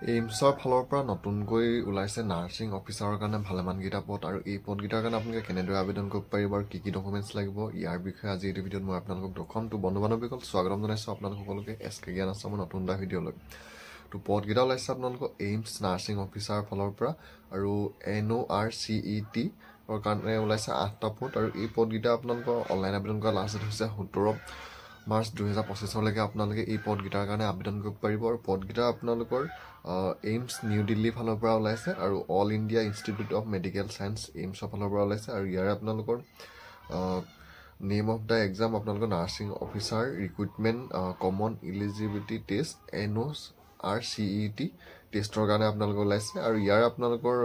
এইমছৰ ফালৰ পৰা নতুনকৈ ওলাইছে নাৰ্ছিং অফিচাৰৰ কাৰণে ভালেমানকেইটা পদ আৰু এই পদকেইটাৰ কাৰণে আপোনালোকে কেনেদৰে আবেদন কৰিব পাৰিব আৰু কি ডকুমেণ্টছ লাগিব ইয়াৰ বিষয়ে আজি এইটো ভিডিঅ'ত মই আপোনালোকক দেখুৱাম। তো বন্ধু বান্ধৱীসকল স্বাগতম জনাইছোঁ আপোনালোক সকলোকে SK জ্ঞান আশ্ৰমৰ নতুন এটা ভিডিঅ'লৈ। তো পদকেইটা ওলাইছে আপোনালোকৰ এইমছ নাৰ্ছিং অফিচাৰৰ ফালৰ পৰা আৰু NORCET কাৰণে ওলাইছে 8টা পদ আৰু এই পদকেইটা আপোনালোকৰ অনলাইন আবেদন কৰা লাষ্ট ডেট হৈছে 17 মাৰ্চ 2025 আপোনালোকে এই পদকেইটাৰ কাৰণে আবেদন কৰিব পাৰিব আৰু পদকেইটা আপোনালোকৰ এইমছ নিউ দিল্লীৰ ফালৰ পৰা ওলাইছে আৰু all India institute of medical science এইমছৰ ফালৰ পৰা ওলাইছে আৰু ইয়াৰে আপোনালোকৰ নেম অফ দ্য এক্সাম আপোনালোকৰ nursing officer recruitment common eligibility test NORCET টেষ্টৰ কাৰণে আপোনালোকে ওলাইছে আৰু ইয়াৰ আপোনালোকৰ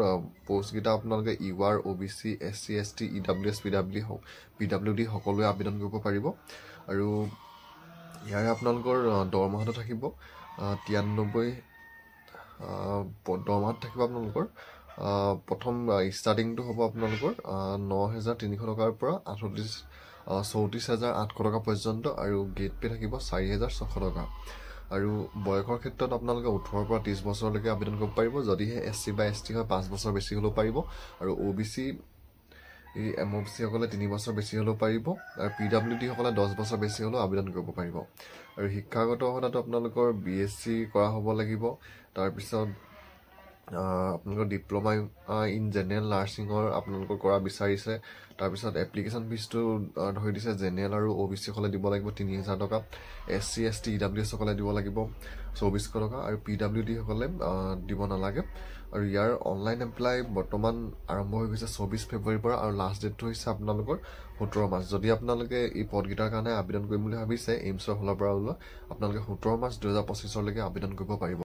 পষ্টকেইটা আপোনালোকে UR OBC SC ST EWS PWD সকলোৱে আবেদন কৰিব পাৰিব আৰু ইয়াৰে আপোনালোকৰ দৰমহাটো থাকিব 93 দৰমহাত থাকিব আপোনালোকৰ প্ৰথম ষ্টাৰ্টিংটো হ'ব আপোনালোকৰ 9,300 টকাৰ পৰা 34,800 টকা পৰ্যন্ত আৰু গেট পে থাকিব 4,600 টকা আৰু বয়সৰ ক্ষেত্ৰত আপোনালোকে 18 পৰা 30 বছৰলৈকে আবেদন কৰিব পাৰিব যদিহে SC বা ST হয় 5 বছৰ বেছি হ'লেও পাৰিব আৰু OBC MOBC সকলে 3 বছৰ বেছি হ'লেও পাৰিব আৰু PWD সকলে 10 বছৰ বেছি হ'লেও আবেদন কৰিব পাৰিব আৰু শিক্ষাগত অৰ্হতাটো আপোনালোকৰ BSc কৰা হ'ব লাগিব তাৰপিছত আপোনালোকৰ ডিপ্ল'মা ইন জেনেৰেল নাৰ্ছিঙৰ আপোনালোকৰ কৰা বিচাৰিছে তাৰপিছত এপ্লিকেশ্যন ফিজটো ধৰি দিছে জেনেৰেল আৰু OBC সকলে দিব লাগিব 3,000 টকা SC ST EWS সকলে দিব লাগিব 2,400 টকা আৰু PWD সকলে দিব নালাগে আৰু ইয়াৰ অনলাইন এপ্লাই বৰ্তমান আৰম্ভ হৈ গৈছে 24 ফেব্ৰুৱাৰীৰ পৰা আৰু লাষ্ট ডেটটো হৈছে আপোনালোকৰ 17 মাৰ্চ যদি আপোনালোকে এই পদকেইটাৰ কাৰণে আবেদন কৰিম বুলি ভাবিছে এইমছৰ ফালৰ পৰা ওলোৱা আপোনালোকে 17 মাৰ্চ 2025 লৈকে আবেদন কৰিব পাৰিব।